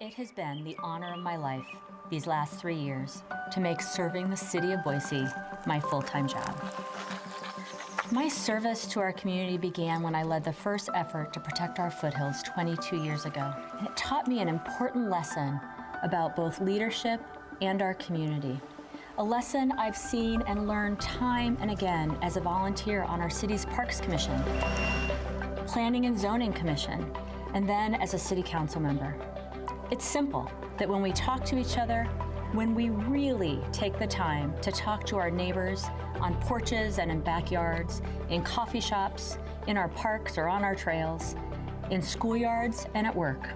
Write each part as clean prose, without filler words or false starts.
It has been the honor of my life these last 3 years to make serving the city of Boise my full-time job. My service to our community began when I led the first effort to protect our foothills 22 years ago. And it taught me an important lesson about both leadership and our community. A lesson I've seen and learned time and again as a volunteer on our city's Parks Commission, Planning and Zoning Commission, and then as a city council member. It's simple that when we talk to each other, when we really take the time to talk to our neighbors on porches and in backyards, in coffee shops, in our parks or on our trails, in schoolyards and at work,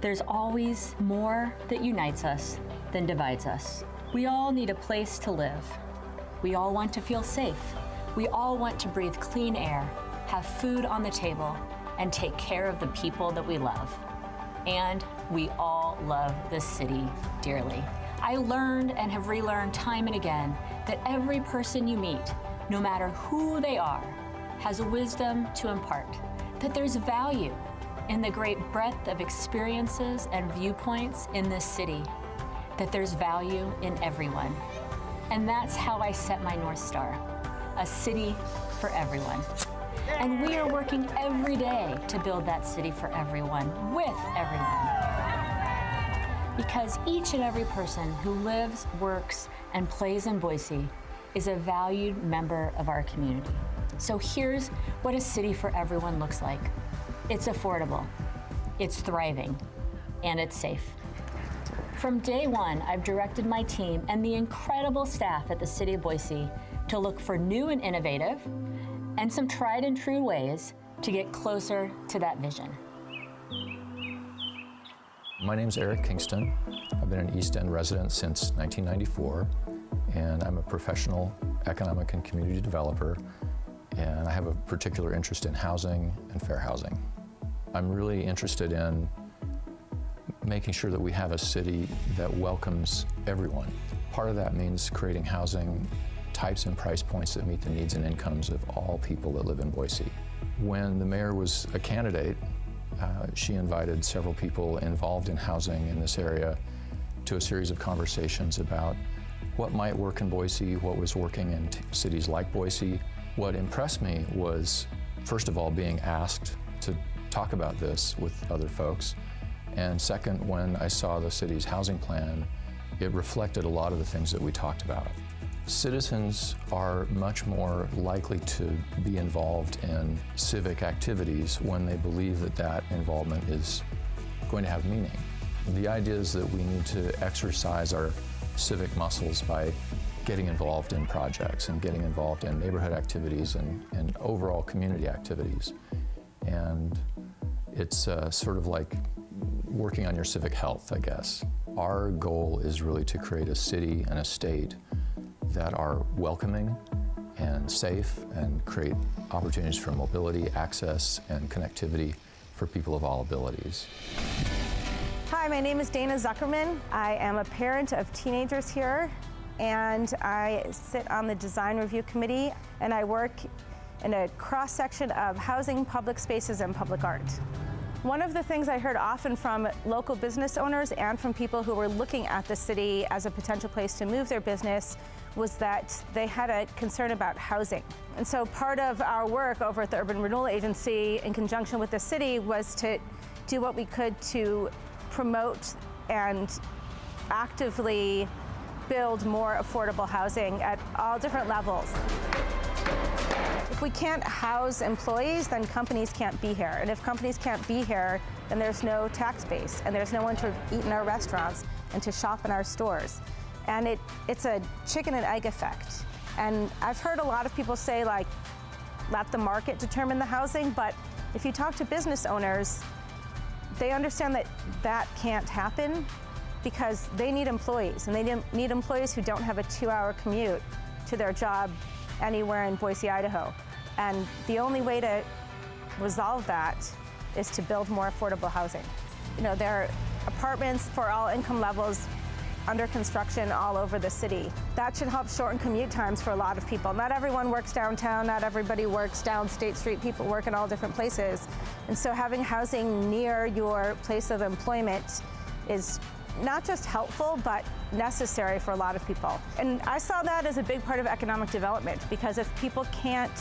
there's always more that unites us than divides us. We all need a place to live. We all want to feel safe. We all want to breathe clean air, have food on the table, and take care of the people that we love. And we all love this city dearly. I learned and have relearned time and again that every person you meet, no matter who they are, has wisdom to impart, that there's value in the great breadth of experiences and viewpoints in this city, that there's value in everyone. And that's how I set my North Star, a city for everyone. And we are working every day to build that city for everyone, with everyone. Because each and every person who lives, works, and plays in Boise is a valued member of our community. So here's what a city for everyone looks like. It's affordable, it's thriving, and it's safe. From day one, I've directed my team and the incredible staff at the City of Boise to look for new and innovative and some tried and true ways to get closer to that vision. My name's Eric Kingston. I've been an East End resident since 1994, and I'm a professional economic and community developer, and I have a particular interest in housing and fair housing. I'm really interested in making sure that we have a city that welcomes everyone. Part of that means creating housing types and price points that meet the needs and incomes of all people that live in Boise. When the mayor was a candidate, she invited several people involved in housing in this area to a series of conversations about what might work in Boise, what was working in cities like Boise. What impressed me was, first of all, being asked to talk about this with other folks. And second, when I saw the city's housing plan, it reflected a lot of the things that we talked about. Citizens are much more likely to be involved in civic activities when they believe that that involvement is going to have meaning. The idea is that we need to exercise our civic muscles by getting involved in projects and getting involved in neighborhood activities and overall community activities. And it's sort of like working on your civic health, I guess. Our goal is really to create a city and a state that are welcoming and safe and create opportunities for mobility, access, and connectivity for people of all abilities. Hi, my name is Dana Zuckerman. I am a parent of teenagers here, and I sit on the Design Review Committee, and I work in a cross-section of housing, public spaces, and public art. One of the things I heard often from local business owners and from people who were looking at the city as a potential place to move their business was that they had a concern about housing. And so part of our work over at the Urban Renewal Agency in conjunction with the city was to do what we could to promote and actively build more affordable housing at all different levels. If we can't house employees, then companies can't be here. And if companies can't be here, then there's no tax base, and there's no one to eat in our restaurants and to shop in our stores. And it's a chicken and egg effect. And I've heard a lot of people say, like, let the market determine the housing, but if you talk to business owners, they understand that that can't happen because they need employees, and they need employees who don't have a 2-hour commute to their job anywhere in Boise, Idaho. And the only way to resolve that is to build more affordable housing. You know, there are apartments for all income levels under construction all over the city. That should help shorten commute times for a lot of people. Not everyone works downtown, not everybody works down State Street, people work in all different places. And so having housing near your place of employment is not just helpful, but necessary for a lot of people. And I saw that as a big part of economic development, because if people can't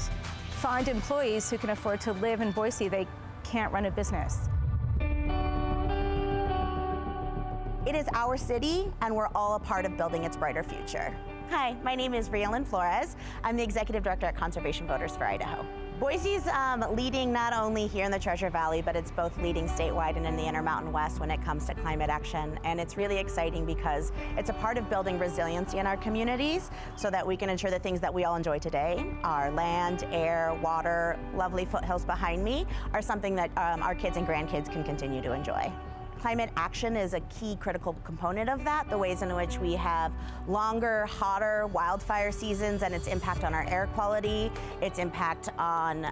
find employees who can afford to live in Boise, they can't run a business. It is our city, and we're all a part of building its brighter future. Hi, my name is Rielen Flores. I'm the Executive Director at Conservation Voters for Idaho. Boise's leading not only here in the Treasure Valley, but it's both leading statewide and in the Intermountain West when it comes to climate action. And it's really exciting because it's a part of building resiliency in our communities so that we can ensure the things that we all enjoy today, our land, air, water, lovely foothills behind me, are something that our kids and grandkids can continue to enjoy. Climate action is a key critical component of that, the ways in which we have longer, hotter wildfire seasons and its impact on our air quality, its impact on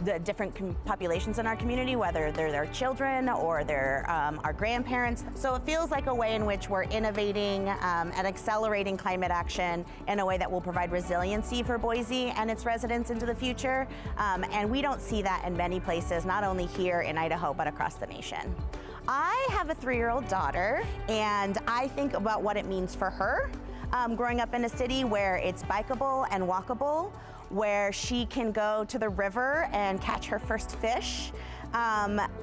the different populations in our community, whether they're their children or they're our grandparents. So it feels like a way in which we're innovating and accelerating climate action in a way that will provide resiliency for Boise and its residents into the future. And we don't see that in many places, not only here in Idaho, but across the nation. I have a 3-year-old daughter, and I think about what it means for her growing up in a city where it's bikeable and walkable, where she can go to the river and catch her first fish,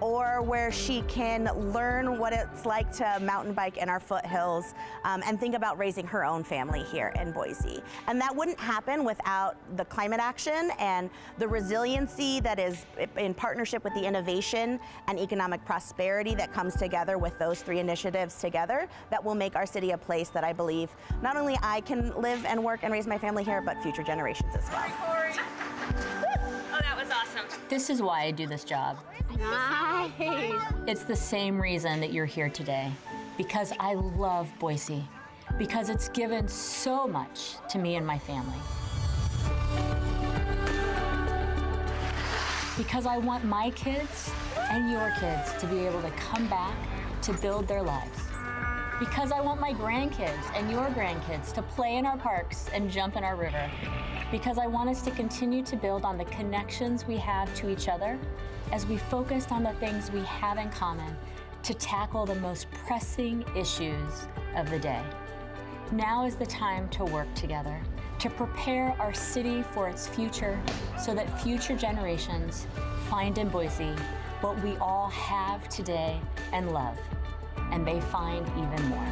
or where she can learn what it's like to mountain bike in our foothills and think about raising her own family here in Boise. And that wouldn't happen without the climate action and the resiliency that is in partnership with the innovation and economic prosperity that comes together with those 3 initiatives together that will make our city a place that I believe not only I can live and work and raise my family here, but future generations as well. Oh, that was awesome. This is why I do this job. Nice. It's the same reason that you're here today. Because I love Boise. Because it's given so much to me and my family. Because I want my kids and your kids to be able to come back to build their lives. Because I want my grandkids and your grandkids to play in our parks and jump in our river. Because I want us to continue to build on the connections we have to each other as we focused on the things we have in common to tackle the most pressing issues of the day. Now is the time to work together, to prepare our city for its future so that future generations find in Boise what we all have today and love, and they find even more.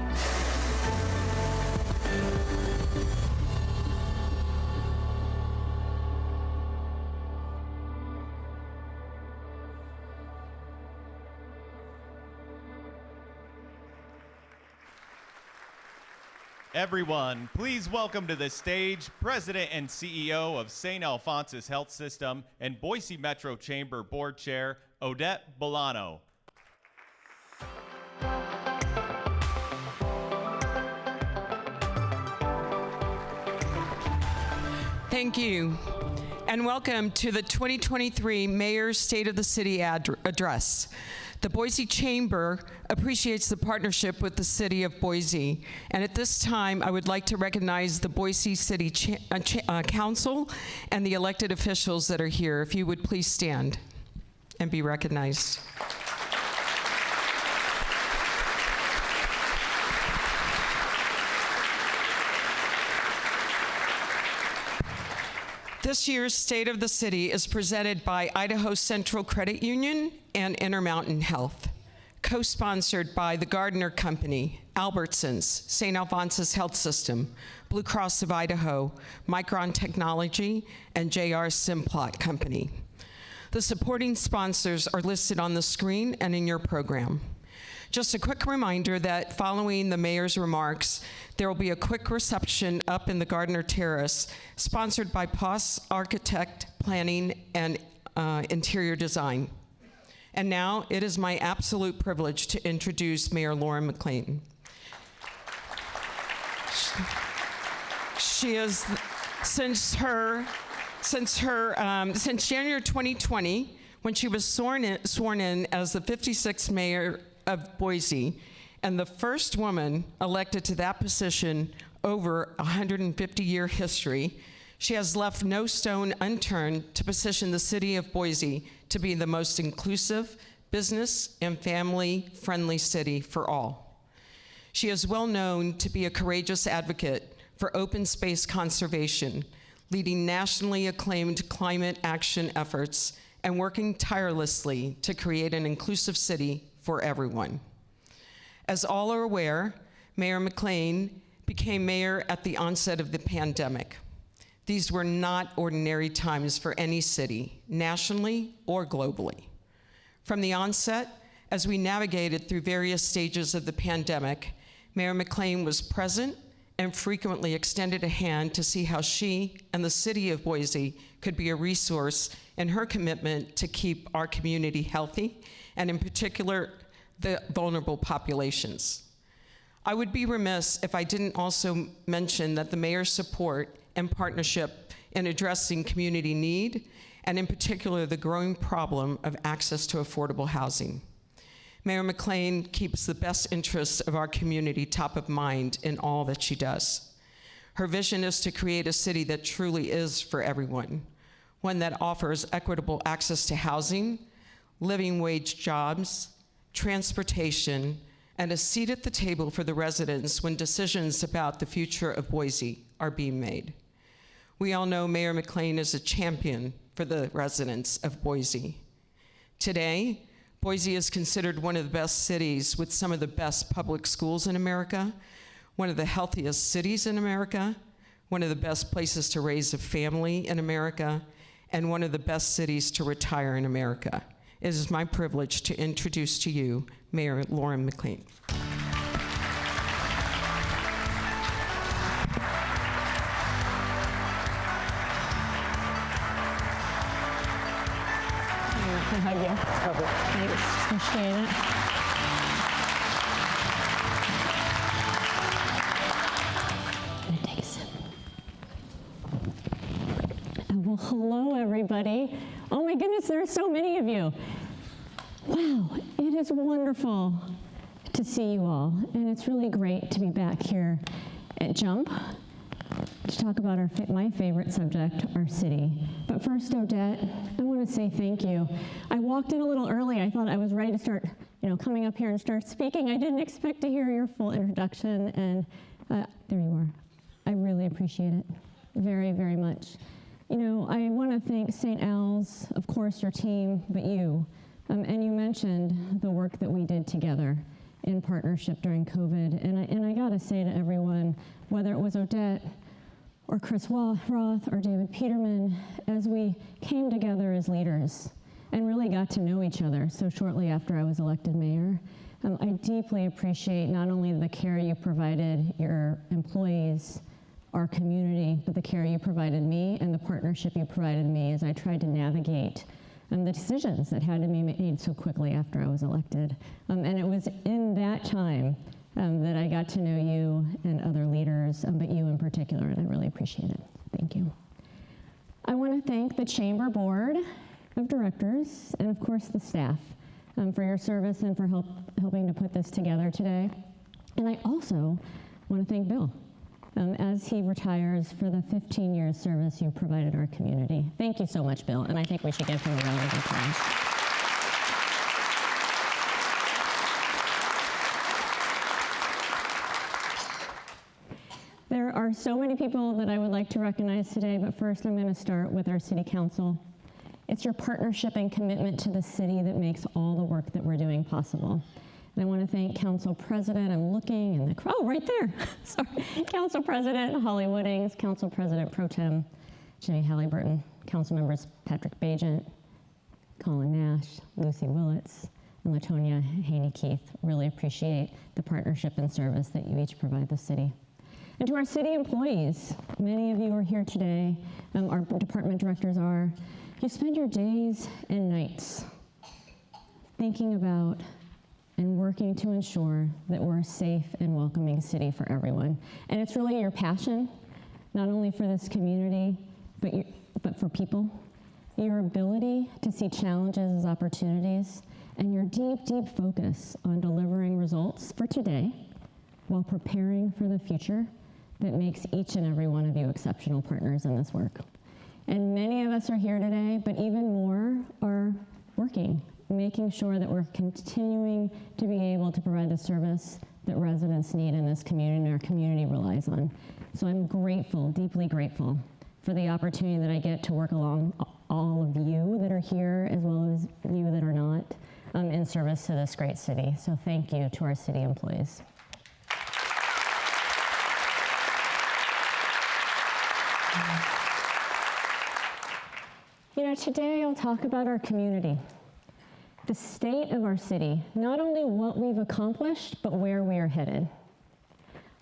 Everyone, please welcome to the stage President and CEO of St. Alphonsus Health System and Boise Metro Chamber Board Chair, Odette Bolano. Thank you, and welcome to the 2023 Mayor's State of the City Address. The Boise Chamber appreciates the partnership with the City of Boise, and at this time, I would like to recognize the Boise City Council and the elected officials that are here. If you would please stand and be recognized. This year's State of the City is presented by Idaho Central Credit Union and Intermountain Health, co-sponsored by the Gardner Company, Albertsons, St. Alphonsus Health System, Blue Cross of Idaho, Micron Technology, and JR Simplot Company. The supporting sponsors are listed on the screen and in your program. Just a quick reminder that following the mayor's remarks, there will be a quick reception up in the Gardner Terrace, sponsored by POS Architect Planning and Interior Design. And now it is my absolute privilege to introduce Mayor Lauren McLean. She is, since January 2020, when she was sworn in as the 56th mayor of Boise, and the first woman elected to that position over a 150-year history, she has left no stone unturned to position the city of Boise to be the most inclusive, business and family-friendly city for all. She is well known to be a courageous advocate for open space conservation, leading nationally acclaimed climate action efforts and working tirelessly to create an inclusive city for everyone. As all are aware, Mayor McLean became mayor at the onset of the pandemic. These were not ordinary times for any city, nationally or globally. From the onset, as we navigated through various stages of the pandemic, Mayor McLean was present and frequently extended a hand to see how she and the city of Boise could be a resource in her commitment to keep our community healthy, and in particular, the vulnerable populations. I would be remiss if I didn't also mention that the mayor's support and partnership in addressing community need, and in particular, the growing problem of access to affordable housing. Mayor McLean keeps the best interests of our community top of mind in all that she does. Her vision is to create a city that truly is for everyone, one that offers equitable access to housing, living wage jobs, transportation, and a seat at the table for the residents when decisions about the future of Boise are being made. We all know Mayor McLean is a champion for the residents of Boise. Today, Boise is considered one of the best cities with some of the best public schools in America, one of the healthiest cities in America, one of the best places to raise a family in America, and one of the best cities to retire in America. It is my privilege to introduce to you Mayor Lauren McLean. I hug you. Thanks. Appreciate it. I'm gonna take a sip. Well, hello, everybody. Oh my goodness, there are so many of you. Wow, it is wonderful to see you all, and it's really great to be back here at Jump to talk about my favorite subject, our city. But first, Odette, I want to say thank you. I walked in a little early. I thought I was ready to start, coming up here and start speaking. I didn't expect to hear your full introduction, and there you are. I really appreciate it very, very much. I want to thank St. Al's, of course, your team, but you. And you mentioned the work that we did together in partnership during COVID. And I got to say to everyone, whether it was Odette or Chris Roth or David Peterman, as we came together as leaders and really got to know each other so shortly after I was elected mayor, I deeply appreciate not only the care you provided your employees, our community, but the care you provided me and the partnership you provided me as I tried to navigate the decisions that had to be made so quickly after I was elected. And it was in that time that I got to know you and other leaders, but you in particular, and I really appreciate it. Thank you. I want to thank the Chamber Board of Directors and, of course, the staff for your service and for helping to put this together today. And I also want to thank Bill as he retires for the 15 years service you provided our community. Thank you so much, Bill, and I think we should give him a round of applause. There are so many people that I would like to recognize today, but first I'm going to start with our City Council. It's your partnership and commitment to the city that makes all the work that we're doing possible. And I want to thank Council President, I'm looking in the crowd, oh, right there, sorry. Council President Holly Woodings, Council President Pro Tem Jenny Halliburton, Council Members Patrick Bajent, Colin Nash, Lucy Willits, and LaTonya Haney-Keith. Really appreciate the partnership and service that you each provide the city. And to our city employees, many of you are here today, our department directors are. You spend your days and nights thinking about and working to ensure that we're a safe and welcoming city for everyone. And it's really your passion, not only for this community, but for people, your ability to see challenges as opportunities, and your deep, deep focus on delivering results for today while preparing for the future that makes each and every one of you exceptional partners in this work. And many of us are here today, but even more are working making sure that we're continuing to be able to provide the service that residents need in this community and our community relies on. So I'm grateful, deeply grateful, for the opportunity that I get to work along all of you that are here as well as you that are not in service to this great city. So thank you to our city employees. You know, today I'll talk about our community, the state of our city, not only what we've accomplished, but where we are headed.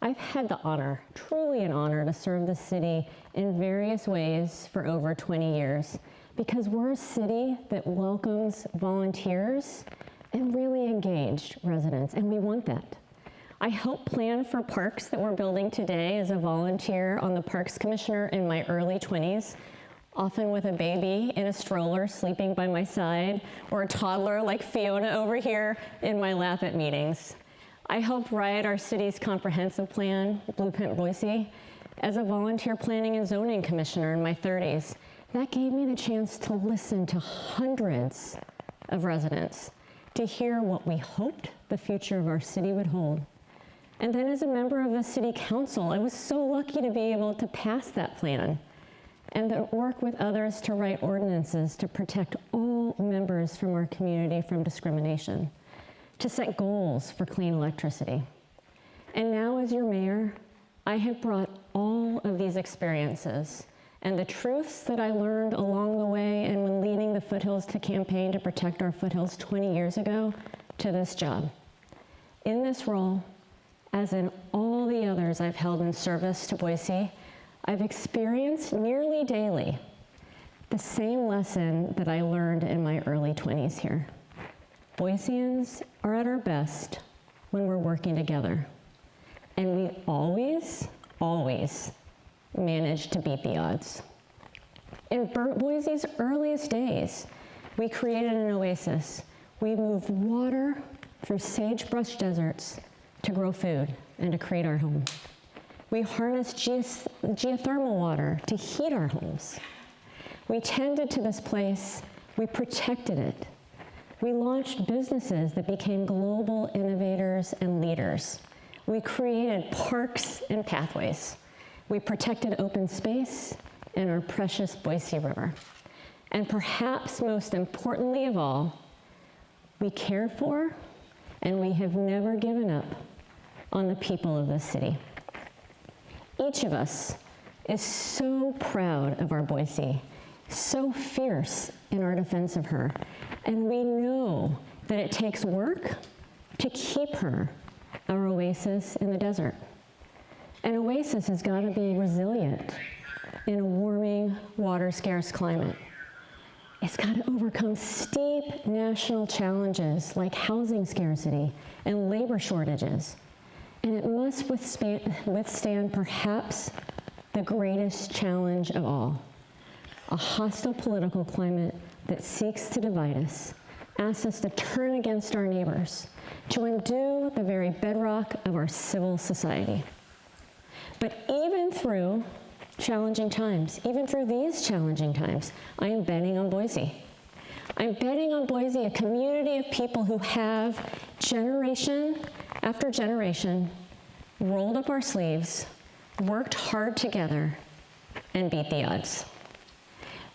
I've had the honor, truly an honor, to serve the city in various ways for over 20 years because we're a city that welcomes volunteers and really engaged residents, and we want that. I helped plan for parks that we're building today as a volunteer on the Parks Commissioner in my early 20s, often with a baby in a stroller sleeping by my side, or a toddler like Fiona over here in my lap at meetings. I helped write our city's comprehensive plan, Blueprint Boise, as a volunteer planning and zoning commissioner in my 30s. That gave me the chance to listen to hundreds of residents, to hear what we hoped the future of our city would hold. And then as a member of the city council, I was so lucky to be able to pass that plan and to work with others to write ordinances to protect all members from our community from discrimination, to set goals for clean electricity. And now as your mayor, I have brought all of these experiences and the truths that I learned along the way and when leading the Foothills to campaign to protect our foothills 20 years ago to this job. In this role, as in all the others I've held in service to Boise, I've experienced nearly daily the same lesson that I learned in my early 20s here. Boiseans are at our best when we're working together. And we always, always manage to beat the odds. In Boise's earliest days, we created an oasis. We moved water through sagebrush deserts to grow food and to create our home. We harnessed geothermal water to heat our homes. We tended to this place, we protected it. We launched businesses that became global innovators and leaders. We created parks and pathways. We protected open space and our precious Boise River. And perhaps most importantly of all, we cared for and we have never given up on the people of this city. Each of us is so proud of our Boise, so fierce in our defense of her, and we know that it takes work to keep her our oasis in the desert. An oasis has got to be resilient in a warming, water-scarce climate. It's got to overcome steep national challenges like housing scarcity and labor shortages. And it must withstand perhaps the greatest challenge of all, a hostile political climate that seeks to divide us, asks us to turn against our neighbors, to undo the very bedrock of our civil society. But even through challenging times, even through these challenging times, I am betting on Boise. I'm betting on Boise, a community of people who have, generation after generation, rolled up our sleeves, worked hard together, and beat the odds.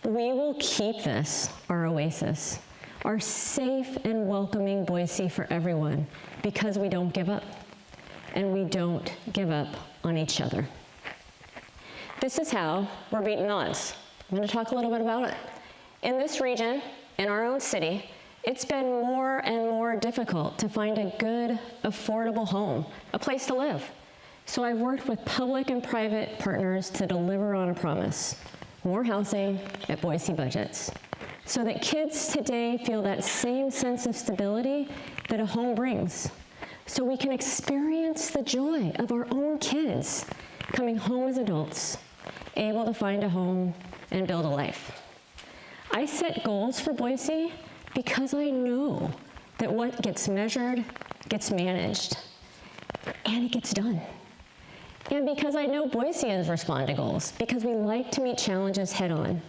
We will keep this, our oasis, our safe and welcoming Boise for everyone, because we don't give up, and we don't give up on each other. This is how we're beating odds. I'm going to talk a little bit about it. In this region, in our own city, it's been more and more difficult to find a good, affordable home, a place to live. So I've worked with public and private partners to deliver on a promise: more housing at Boise budgets, so that kids today feel that same sense of stability that a home brings, so we can experience the joy of our own kids coming home as adults, able to find a home and build a life. I set goals for Boise because I know that what gets measured gets managed, and it gets done. And because I know Boiseans respond to goals, because we like to meet challenges head on.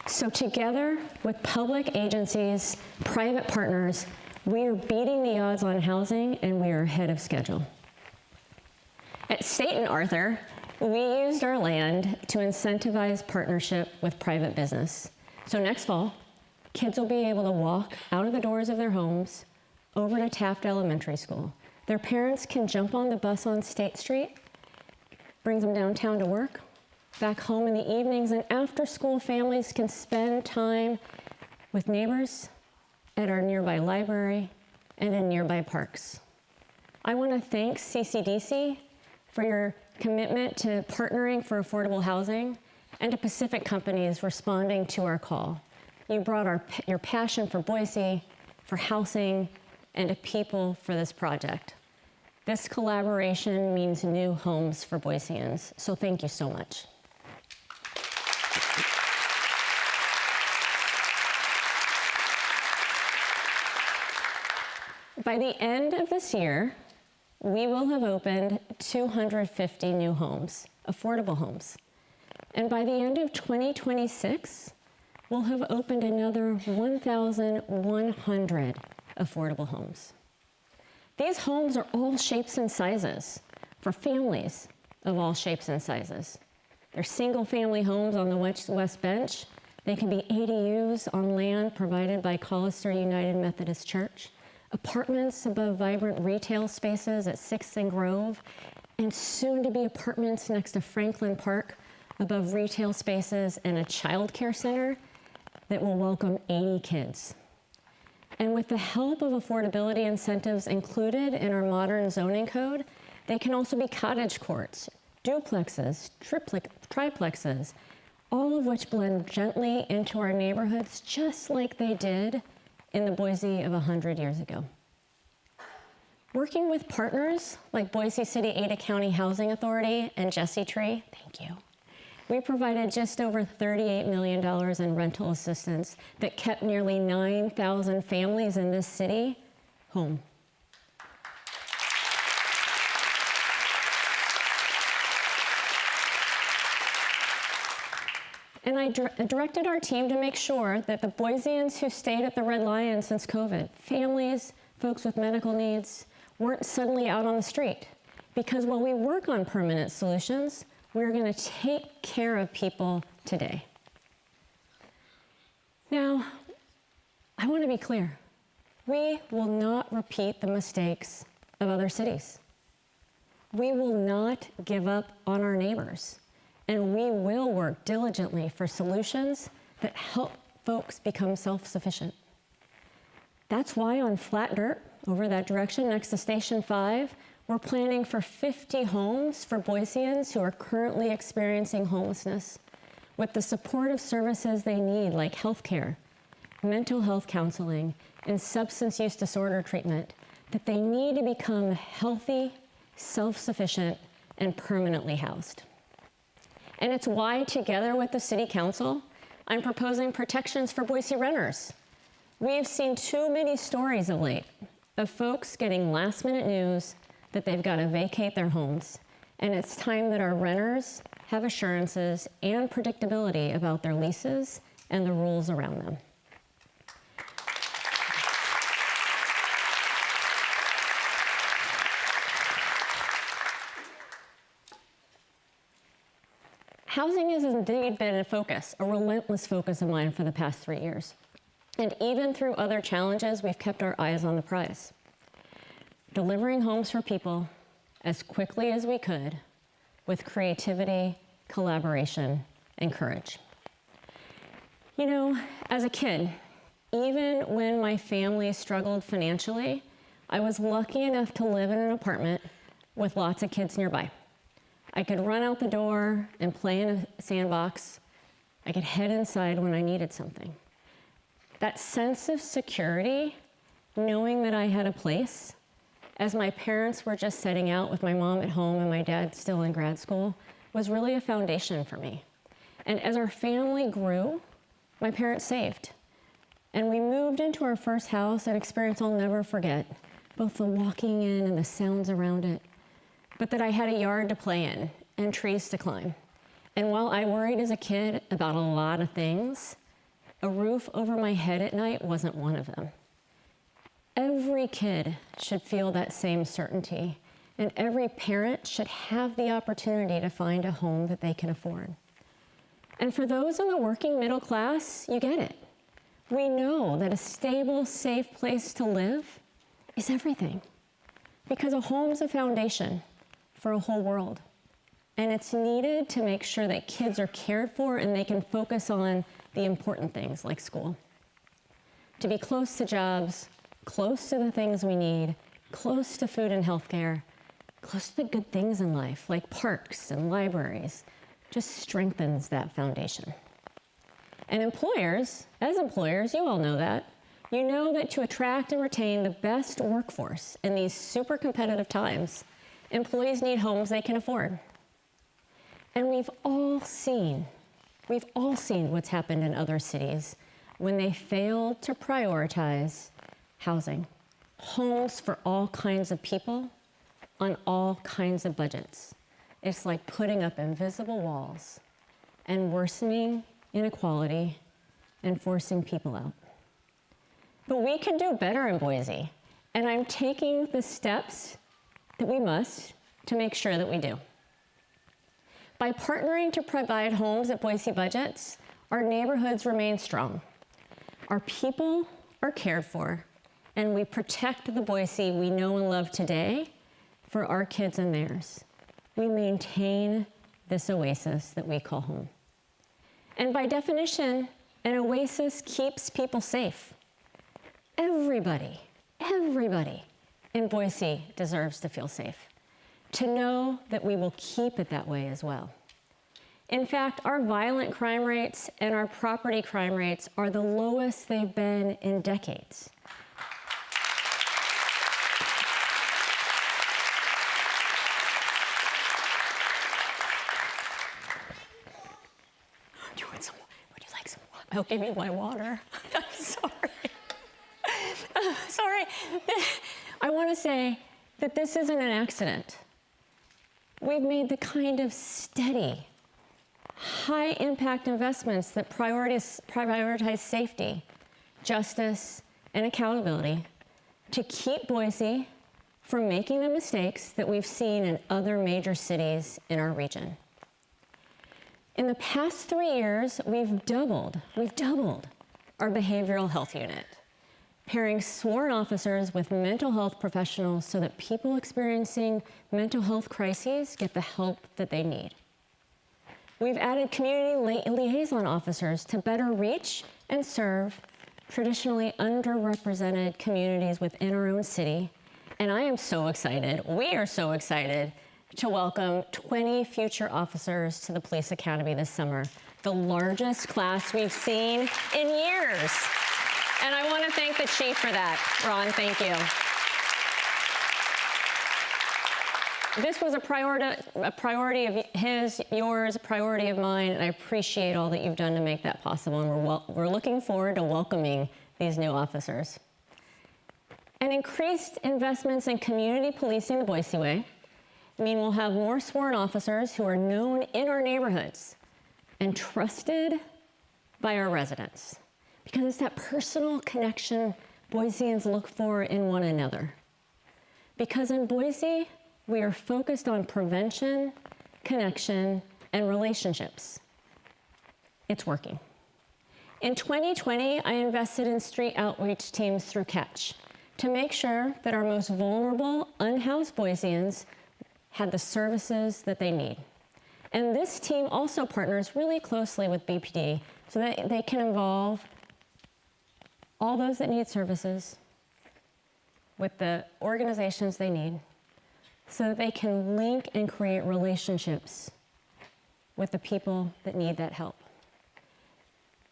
So together with public agencies, private partners, we are beating the odds on housing, and we are ahead of schedule. At State and Arthur, we used our land to incentivize partnership with private business. So next fall, kids will be able to walk out of the doors of their homes over to Taft Elementary School. Their parents can jump on the bus on State Street, brings them downtown to work, back home in the evenings, and after school, families can spend time with neighbors at our nearby library and in nearby parks. I want to thank CCDC for your commitment to partnering for affordable housing and to Pacific companies responding to our call. You brought your passion for Boise, for housing, and to people for this project. This collaboration means new homes for Boiseans, so thank you so much. By the end of this year, we will have opened 250 new homes, affordable homes. And by the end of 2026, we'll have opened another 1,100 affordable homes. These homes are all shapes and sizes for families of all shapes and sizes. They're single-family homes on the West Bench. They can be ADUs on land provided by Collister United Methodist Church, apartments above vibrant retail spaces at 6th and Grove, and soon to be apartments next to Franklin Park above retail spaces and a child care center that will welcome 80 kids. And with the help of affordability incentives included in our modern zoning code, they can also be cottage courts, duplexes, triplexes, all of which blend gently into our neighborhoods just like they did in the Boise of 100 years ago. Working with partners like Boise City Ada County Housing Authority and Jesse Tree, thank you, we provided just over $38 million in rental assistance that kept nearly 9,000 families in this city home. And I directed our team to make sure that the Boiseans who stayed at the Red Lion since COVID, families, folks with medical needs, weren't suddenly out on the street. Because while we work on permanent solutions, we're going to take care of people today. Now, I want to be clear. We will not repeat the mistakes of other cities. We will not give up on our neighbors. And we will work diligently for solutions that help folks become self-sufficient. That's why on flat dirt, over that direction next to Station 5, we're planning for 50 homes for Boiseans who are currently experiencing homelessness with the supportive services they need like healthcare, mental health counseling, and substance use disorder treatment that they need to become healthy, self-sufficient, and permanently housed. And it's why, together with the City Council, I'm proposing protections for Boise renters. We've seen too many stories of late of folks getting last-minute news that they've got to vacate their homes, and it's time that our renters have assurances and predictability about their leases and the rules around them. Housing has indeed been a focus, a relentless focus of mine for the past 3 years. And even through other challenges, we've kept our eyes on the prize. Delivering homes for people as quickly as we could with creativity, collaboration, and courage. You know, as a kid, even when my family struggled financially, I was lucky enough to live in an apartment with lots of kids nearby. I could run out the door and play in a sandbox. I could head inside when I needed something. That sense of security, knowing that I had a place, as my parents were just setting out with my mom at home and my dad still in grad school, was really a foundation for me. And as our family grew, my parents saved. And we moved into our first house, an experience I'll never forget, both the walking in and the sounds around it, but that I had a yard to play in and trees to climb. And while I worried as a kid about a lot of things, a roof over my head at night wasn't one of them. Every kid should feel that same certainty, and every parent should have the opportunity to find a home that they can afford. And for those in the working middle class, you get it. We know that a stable, safe place to live is everything, because a home's a foundation for a whole world. And it's needed to make sure that kids are cared for and they can focus on the important things like school. To be close to jobs, close to the things we need, close to food and healthcare, close to the good things in life like parks and libraries, just strengthens that foundation. And employers, as employers, you all know that. You know that to attract and retain the best workforce in these super competitive times, employees need homes they can afford. And we've all seen what's happened in other cities when they failed to prioritize housing. Homes for all kinds of people on all kinds of budgets. It's like putting up invisible walls and worsening inequality and forcing people out. But we can do better in Boise, and I'm taking the steps that we must to make sure that we do. By partnering to provide homes at Boise budgets, our neighborhoods remain strong. Our people are cared for, and we protect the Boise we know and love today for our kids and theirs. We maintain this oasis that we call home. And by definition, an oasis keeps people safe. Everybody in Boise deserves to feel safe, to know that we will keep it that way as well. In fact, our violent crime rates and our property crime rates are the lowest they've been in decades. Would you like some water? I'll give you my water. I'm sorry. Sorry. I want to say that this isn't an accident. We've made the kind of steady, high-impact investments that prioritize safety, justice, and accountability to keep Boise from making the mistakes that we've seen in other major cities in our region. In the past 3 years, we've doubled our behavioral health unit, pairing sworn officers with mental health professionals so that people experiencing mental health crises get the help that they need. We've added community liaison officers to better reach and serve traditionally underrepresented communities within our own city. And I am so excited, we are so excited, to welcome 20 future officers to the Police Academy this summer, the largest class we've seen in years. And I want to thank the chief for that. Ron, thank you. This was a priority of his, yours, a priority of mine, and I appreciate all that you've done to make that possible, and we're looking forward to welcoming these new officers. And increased investments in community policing the Boise way mean we'll have more sworn officers who are known in our neighborhoods and trusted by our residents, because it's that personal connection Boiseans look for in one another. Because in Boise, we are focused on prevention, connection, and relationships. It's working. In 2020, I invested in street outreach teams through Catch to make sure that our most vulnerable, unhoused Boiseans had the services that they need. And this team also partners really closely with BPD so that they can involve all those that need services with the organizations they need, so that they can link and create relationships with the people that need that help.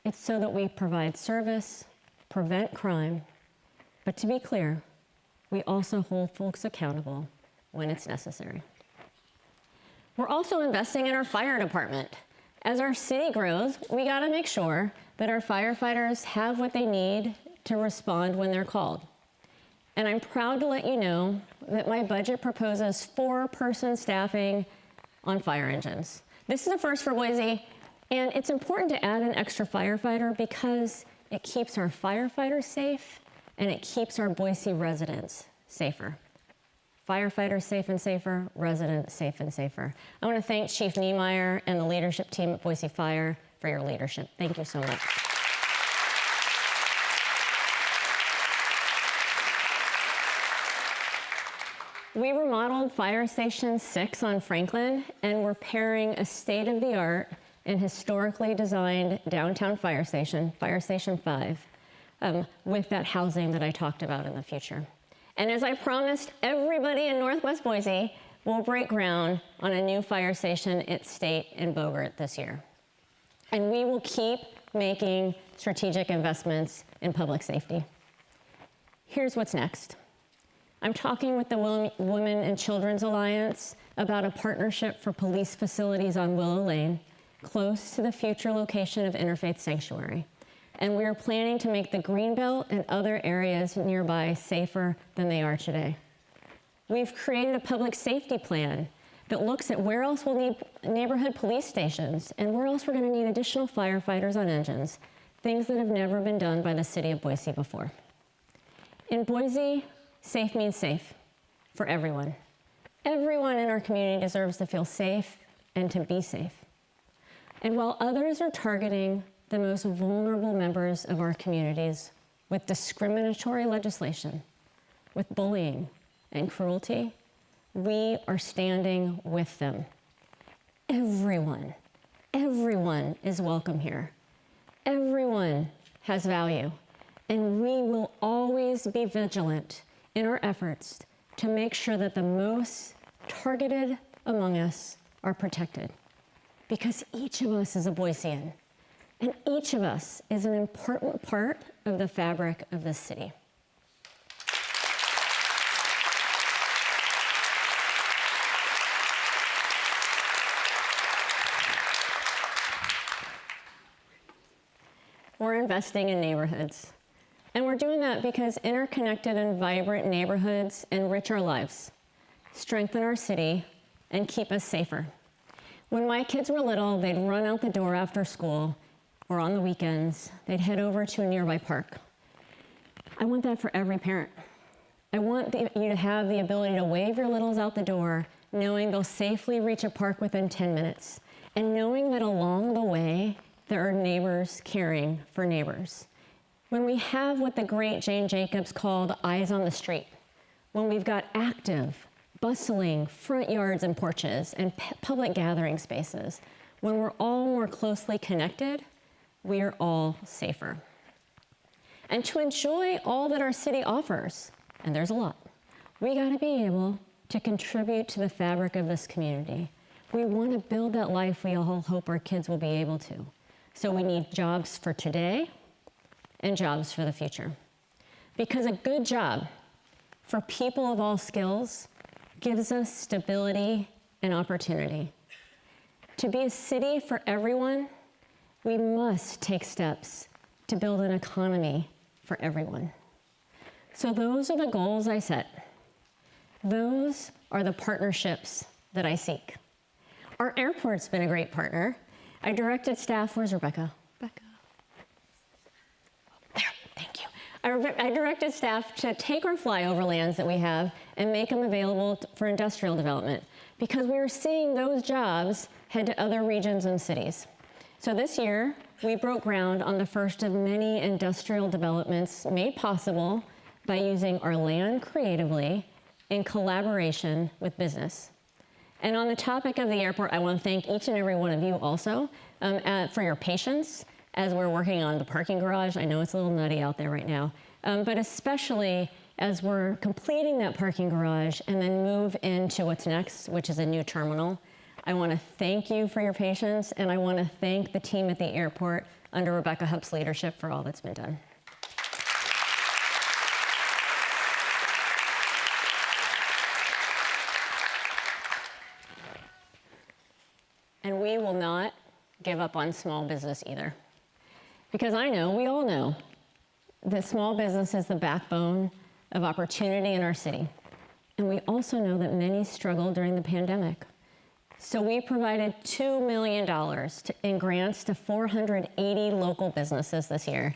It's so that we provide service, prevent crime, but to be clear, we also hold folks accountable when it's necessary. We're also investing in our fire department. As our city grows, we gotta make sure that our firefighters have what they need to respond when they're called. And I'm proud to let you know that my budget proposes 4-person staffing on fire engines. This is a first for Boise. And it's important to add an extra firefighter because it keeps our firefighters safe and it keeps our Boise residents safer. Firefighters safe and safer, residents safe and safer. I want to thank Chief Niemeyer and the leadership team at Boise Fire for your leadership. Thank you so much. We remodeled Fire Station 6 on Franklin, and we're pairing a state-of-the-art and historically designed downtown fire station, Fire Station 5, with that housing that I talked about in the future. And as I promised everybody in Northwest Boise, we'll break ground on a new fire station at State and Bogart this year. And we will keep making strategic investments in public safety. Here's what's next. I'm talking with the Women and Children's Alliance about a partnership for police facilities on Willow Lane, close to the future location of Interfaith Sanctuary. And we are planning to make the Greenbelt and other areas nearby safer than they are today. We've created a public safety plan that looks at where else we'll need neighborhood police stations and where else we're going to need additional firefighters on engines, things that have never been done by the city of Boise before. In Boise, safe means safe for everyone. Everyone in our community deserves to feel safe and to be safe. And while others are targeting the most vulnerable members of our communities with discriminatory legislation, with bullying and cruelty, we are standing with them. Everyone is welcome here. Everyone has value, and we will always be vigilant in our efforts to make sure that the most targeted among us are protected. Because each of us is a Boisean, and each of us is an important part of the fabric of this city. We're investing in neighborhoods. And we're doing that because interconnected and vibrant neighborhoods enrich our lives, strengthen our city, and keep us safer. When my kids were little, they'd run out the door after school or on the weekends. They'd head over to a nearby park. I want that for every parent. I want you to have the ability to wave your littles out the door, knowing they'll safely reach a park within 10 minutes, and knowing that along the way, there are neighbors caring for neighbors. When we have what the great Jane Jacobs called eyes on the street, when we've got active, bustling front yards and porches and public gathering spaces, when we're all more closely connected, we are all safer. And to enjoy all that our city offers, and there's a lot, we gotta be able to contribute to the fabric of this community. We wanna build that life we all hope our kids will be able to. So we need jobs for today and jobs for the future. Because a good job for people of all skills gives us stability and opportunity. To be a city for everyone, we must take steps to build an economy for everyone. So those are the goals I set. Those are the partnerships that I seek. Our airport's been a great partner. I directed staff, where's Rebecca? Rebecca. There, thank you. I directed staff to take our flyover lands that we have and make them available for industrial development because we were seeing those jobs head to other regions and cities. So this year, we broke ground on the first of many industrial developments made possible by using our land creatively in collaboration with business. And on the topic of the airport, I want to thank each and every one of you also for your patience as we're working on the parking garage. I know it's a little nutty out there right now, but especially as we're completing that parking garage and then move into what's next, which is a new terminal. I want to thank you for your patience, and I want to thank the team at the airport under Rebecca Hupp's leadership for all that's been done. And we will not give up on small business either. Because I know, we all know, that small business is the backbone of opportunity in our city. And we also know that many struggled during the pandemic. So we provided $2 million in grants to 480 local businesses this year.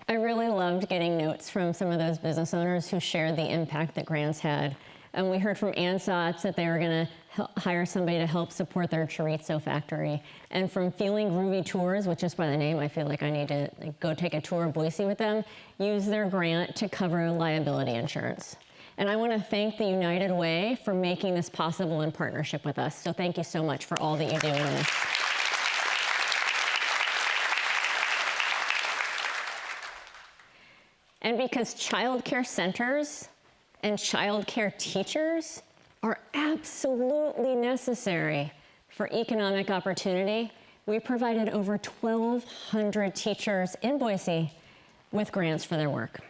I really loved getting notes from some of those business owners who shared the impact that grants had. And we heard from Ansatz that they were going to hire somebody to help support their chorizo factory. And from Feeling Groovy Tours, which just by the name, I feel like I need to go take a tour of Boise with them, use their grant to cover liability insurance. And I want to thank the United Way for making this possible in partnership with us. So thank you so much for all that you do in this. And because child care centers and child care teachers are absolutely necessary for economic opportunity, we provided over 1,200 teachers in Boise with grants for their work.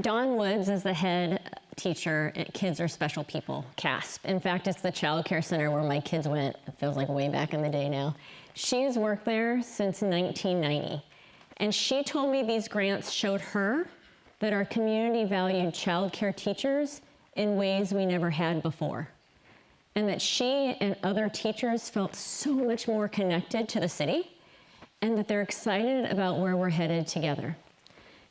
Dawn Woods is the head teacher at Kids Are Special People, CASP. In fact, it's the child care center where my kids went. It feels like way back in the day now. She has worked there since 1990. And she told me these grants showed her that our community valued child care teachers in ways we never had before. And that she and other teachers felt so much more connected to the city and that they're excited about where we're headed together.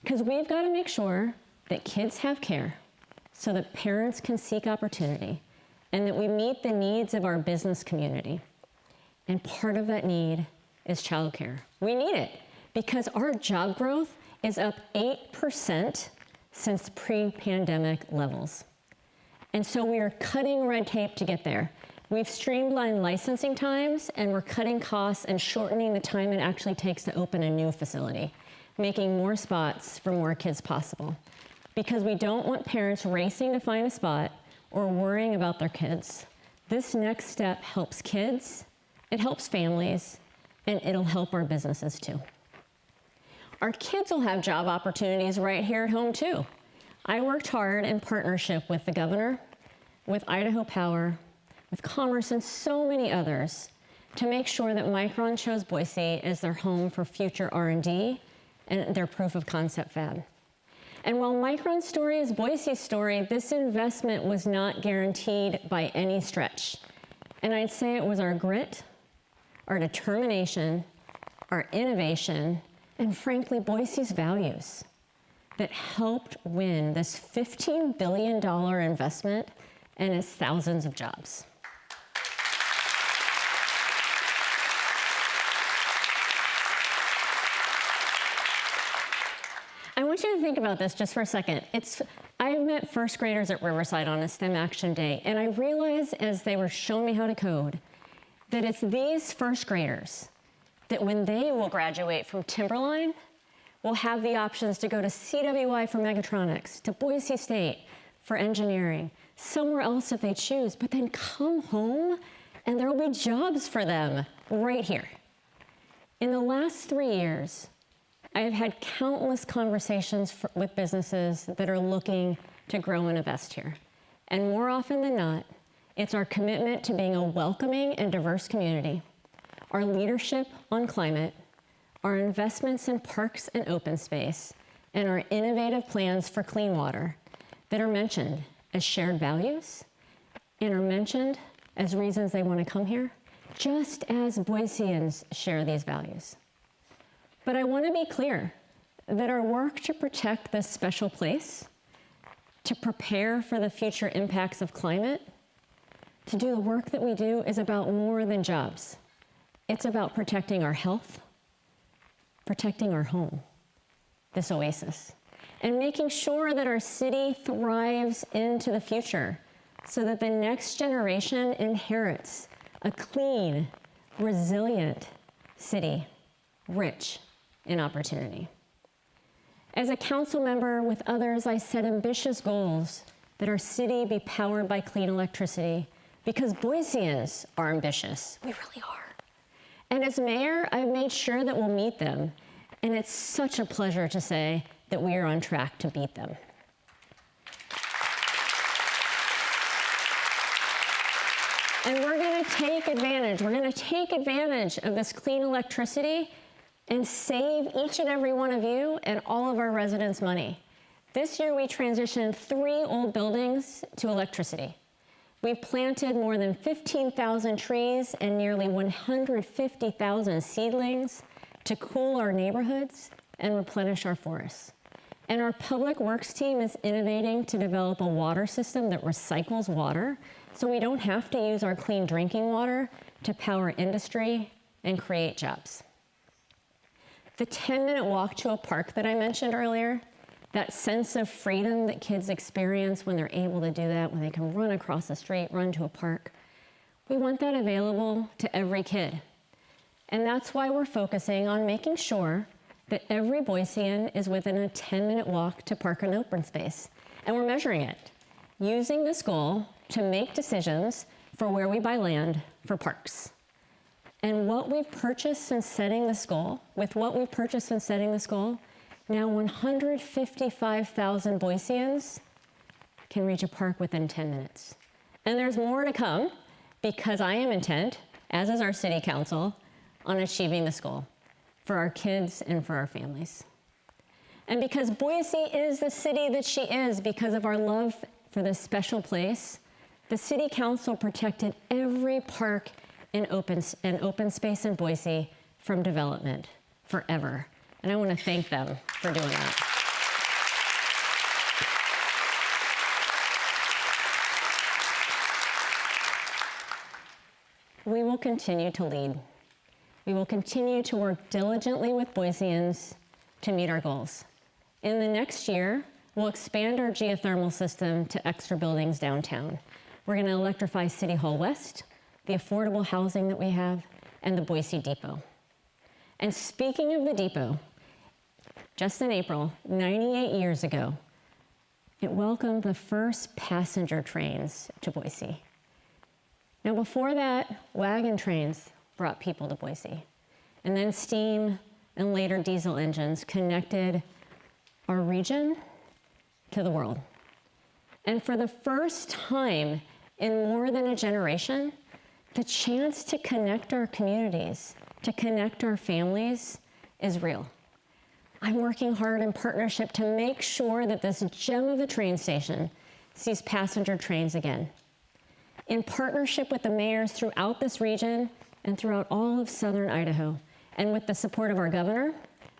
Because we've got to make sure that kids have care so that parents can seek opportunity and that we meet the needs of our business community. And part of that need is childcare. We need it because our job growth is up 8% since pre-pandemic levels. And so we are cutting red tape to get there. We've streamlined licensing times and we're cutting costs and shortening the time it actually takes to open a new facility, making more spots for more kids possible. Because we don't want parents racing to find a spot or worrying about their kids. This next step helps kids, it helps families, and it'll help our businesses too. Our kids will have job opportunities right here at home too. I worked hard in partnership with the governor, with Idaho Power, with Commerce, and so many others to make sure that Micron chose Boise as their home for future R&D and their proof of concept fab. And while Micron's story is Boise's story, this investment was not guaranteed by any stretch. And I'd say it was our grit, our determination, our innovation, and frankly, Boise's values that helped win this $15 billion investment and its thousands of jobs. I want you to think about this just for a second. I met first graders at Riverside on a STEM Action Day, and I realized as they were showing me how to code that it's these first graders that when they will graduate from Timberline will have the options to go to CWI for mechatronics, to Boise State for engineering, somewhere else if they choose, but then come home and there will be jobs for them right here. In the last 3 years, I have had countless conversations with businesses that are looking to grow and invest here. And more often than not, it's our commitment to being a welcoming and diverse community, our leadership on climate, our investments in parks and open space, and our innovative plans for clean water that are mentioned as shared values and are mentioned as reasons they want to come here, just as Boiseans share these values. But I want to be clear that our work to protect this special place, to prepare for the future impacts of climate, to do the work that we do is about more than jobs. It's about protecting our health, protecting our home, this oasis, and making sure that our city thrives into the future so that the next generation inherits a clean, resilient city, rich in opportunity. As a council member with others, I set ambitious goals that our city be powered by clean electricity because Boiseans are ambitious. We really are. And as mayor, I've made sure that we'll meet them. And it's such a pleasure to say that we are on track to beat them. And we're going to going to take advantage. We're going to take advantage of this clean electricity and save each and every one of you and all of our residents money. This year, we transitioned 3 old buildings to electricity. We've planted more than 15,000 trees and nearly 150,000 seedlings to cool our neighborhoods and replenish our forests. And our public works team is innovating to develop a water system that recycles water so we don't have to use our clean drinking water to power industry and create jobs. The 10-minute walk to a park that I mentioned earlier, that sense of freedom that kids experience when they're able to do that, when they can run across the street, run to a park, we want that available to every kid. And that's why we're focusing on making sure that every Boisean is within a 10-minute walk to park and open space. And we're measuring it, using this goal to make decisions for where we buy land for parks. And what we've purchased since setting this goal, now 155,000 Boiseans can reach a park within 10 minutes. And there's more to come because I am intent, as is our city council, on achieving this goal for our kids and for our families. And because Boise is the city that she is because of our love for this special place, the city council protected every park and open space in Boise from development forever. And I want to thank them for doing that. We will continue to lead. We will continue to work diligently with Boiseans to meet our goals. In the next year, we'll expand our geothermal system to extra buildings downtown. We're going to electrify City Hall West, the affordable housing that we have, and the Boise Depot. And speaking of the depot, just in April, 98 years ago, it welcomed the first passenger trains to Boise. Now before that, wagon trains brought people to Boise. And then steam and later diesel engines connected our region to the world. And for the first time in more than a generation, the chance to connect our communities, to connect our families is real. I'm working hard in partnership to make sure that this gem of a train station sees passenger trains again. In partnership with the mayors throughout this region and throughout all of southern Idaho, and with the support of our governor,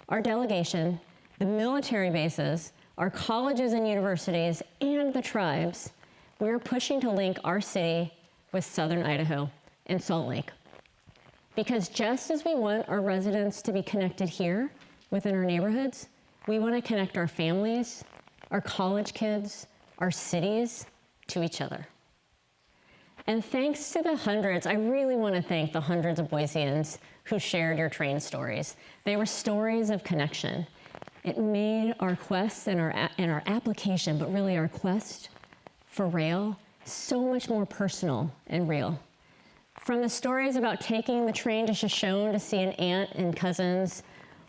our delegation, the military bases, our colleges and universities, and the tribes, we are pushing to link our city with southern Idaho and Salt Lake. Because just as we want our residents to be connected here within our neighborhoods, we want to connect our families, our college kids, our cities to each other. And thanks to the hundreds, I really want to thank the hundreds of Boiseans who shared your train stories. They were stories of connection. It made our quest and our application, but really our quest for rail, so much more personal and real. From the stories about taking the train to Shoshone to see an aunt and cousins,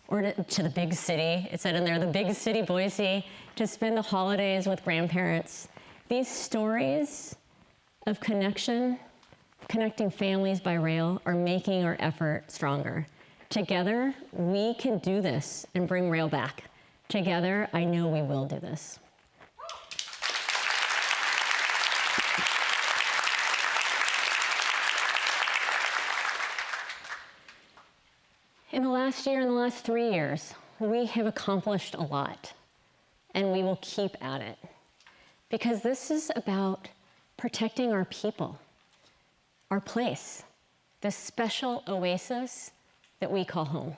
or to the big city, it said in there, the big city, Boise, to spend the holidays with grandparents. These stories of connection, connecting families by rail, are making our effort stronger. Together, we can do this and bring rail back. Together, I know we will do this. In the last year, in the last 3 years, we have accomplished a lot, and we will keep at it. Because this is about protecting our people, our place, this special oasis that we call home.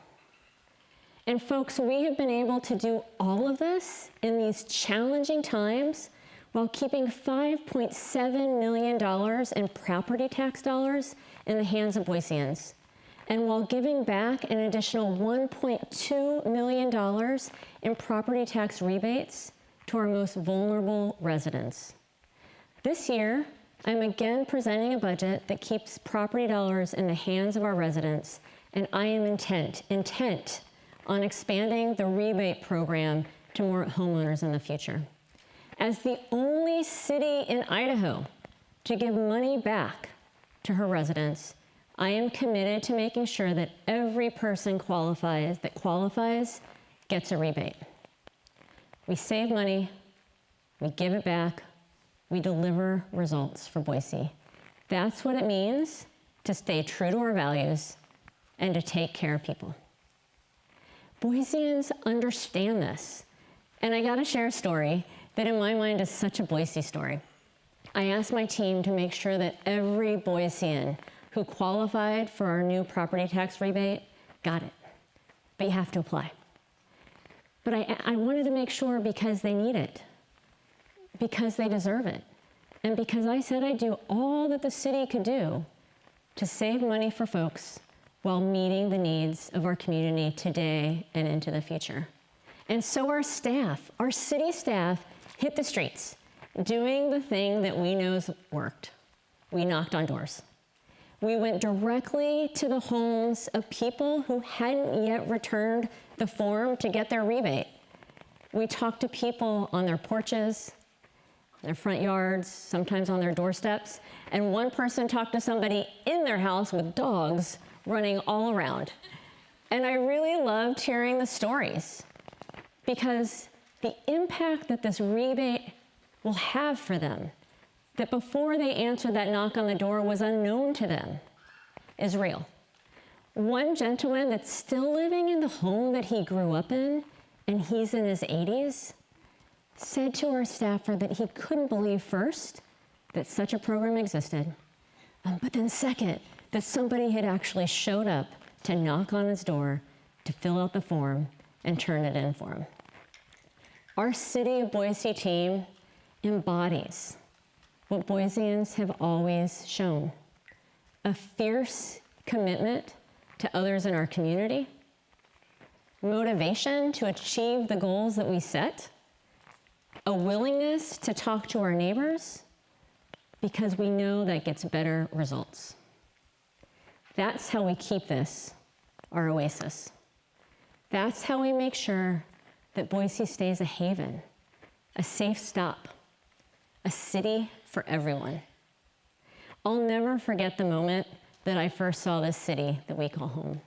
And folks, we have been able to do all of this in these challenging times while keeping $5.7 million in property tax dollars in the hands of Boiseans, and while giving back an additional $1.2 million in property tax rebates to our most vulnerable residents. This year, I'm again presenting a budget that keeps property dollars in the hands of our residents, and I am intent on expanding the rebate program to more homeowners in the future. As the only city in Idaho to give money back to her residents, I am committed to making sure that every person that qualifies gets a rebate. We save money, we give it back, we deliver results for Boise. That's what it means to stay true to our values and to take care of people. Boiseans understand this. And I gotta share a story that in my mind is such a Boise story. I asked my team to make sure that every Boisean who qualified for our new property tax rebate got it. But you have to apply. But I wanted to make sure because they need it, because they deserve it, and because I said I'd do all that the city could do to save money for folks while meeting the needs of our community today and into the future. And so our staff, our city staff, hit the streets, doing the thing that we know worked. We knocked on doors. We went directly to the homes of people who hadn't yet returned the form to get their rebate. We talked to people on their porches, their front yards, sometimes on their doorsteps, and one person talked to somebody in their house with dogs running all around. And I really loved hearing the stories because the impact that this rebate will have for them, that before they answered that knock on the door was unknown to them, is real. One gentleman that's still living in the home that he grew up in, and he's in his 80s, said to our staffer that he couldn't believe first that such a program existed, but then second, that somebody had actually showed up to knock on his door, to fill out the form, and turn it in for him. Our City of Boise team embodies what Boiseans have always shown: a fierce commitment to others in our community, motivation to achieve the goals that we set, a willingness to talk to our neighbors because we know that gets better results. That's how we keep this our oasis. That's how we make sure that Boise stays a haven, a safe stop, a city for everyone. I'll never forget the moment that I first saw this city that we call home.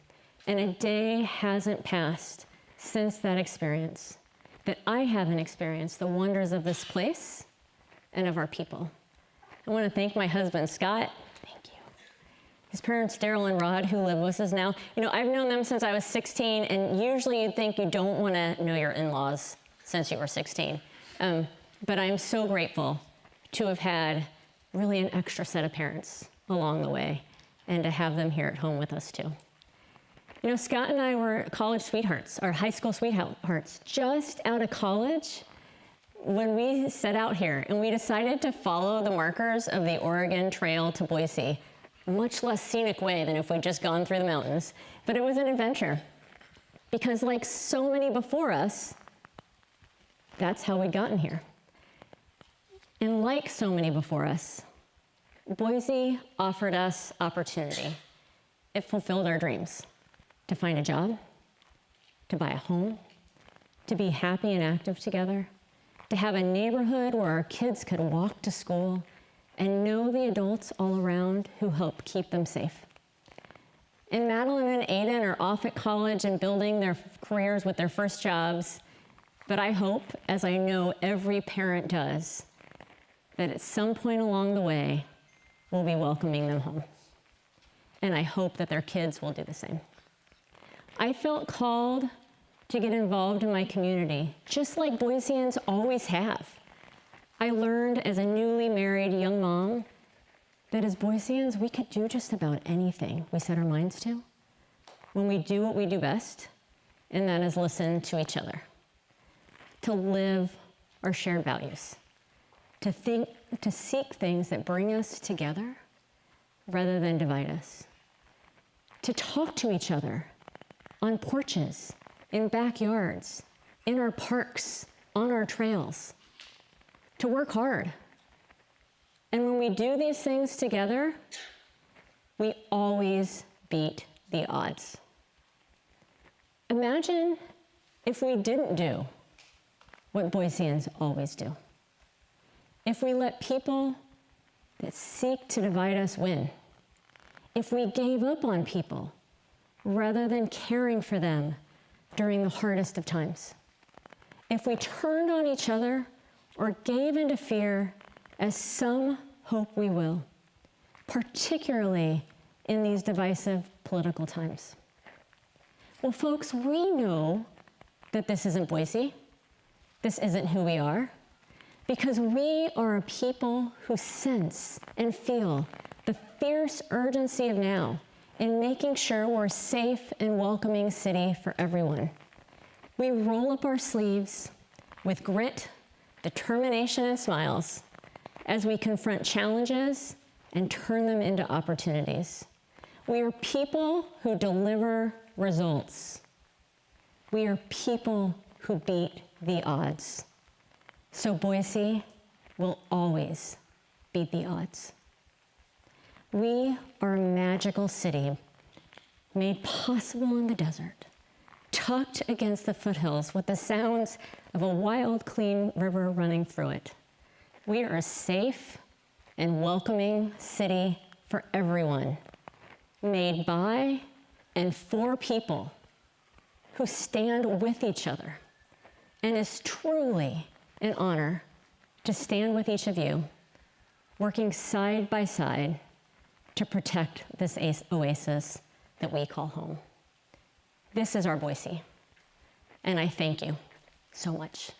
And a day hasn't passed since that experience that I haven't experienced the wonders of this place and of our people. I want to thank my husband, Scott. Thank you. His parents, Daryl and Rod, who live with us now. You know, I've known them since I was 16, and usually you'd think you don't want to know your in-laws since you were 16. But I'm so grateful to have had really an extra set of parents along the way and to have them here at home with us too. You know, Scott and I were college sweethearts, or high school sweethearts, just out of college when we set out here, and we decided to follow the markers of the Oregon Trail to Boise, a much less scenic way than if we'd just gone through the mountains. But it was an adventure, because like so many before us, that's how we'd gotten here. And like so many before us, Boise offered us opportunity. It fulfilled our dreams to find a job, to buy a home, to be happy and active together, to have a neighborhood where our kids could walk to school and know the adults all around who help keep them safe. And Madeline and Aiden are off at college and building their careers with their first jobs, but I hope, as I know every parent does, that at some point along the way, we'll be welcoming them home. And I hope that their kids will do the same. I felt called to get involved in my community, just like Boiseans always have. I learned as a newly married young mom that as Boiseans, we could do just about anything we set our minds to when we do what we do best, and that is listen to each other, to live our shared values, to seek things that bring us together rather than divide us, to talk to each other on porches, in backyards, in our parks, on our trails, to work hard. And when we do these things together, we always beat the odds. Imagine if we didn't do what Boiseans always do. If we let people that seek to divide us win, if we gave up on people rather than caring for them during the hardest of times, if we turned on each other or gave into fear, as some hope we will, particularly in these divisive political times. Well, folks, we know that this isn't Boise. This isn't who we are, because we are a people who sense and feel the fierce urgency of now in making sure we're a safe and welcoming city for everyone. We roll up our sleeves with grit, determination, and smiles as we confront challenges and turn them into opportunities. We are people who deliver results. We are people who beat the odds. So Boise will always beat the odds. We are a magical city made possible in the desert, tucked against the foothills with the sounds of a wild, clean river running through it. We are a safe and welcoming city for everyone, made by and for people who stand with each other. And it's truly an honor to stand with each of you, working side by side to protect this oasis that we call home. This is our Boise, and I thank you so much.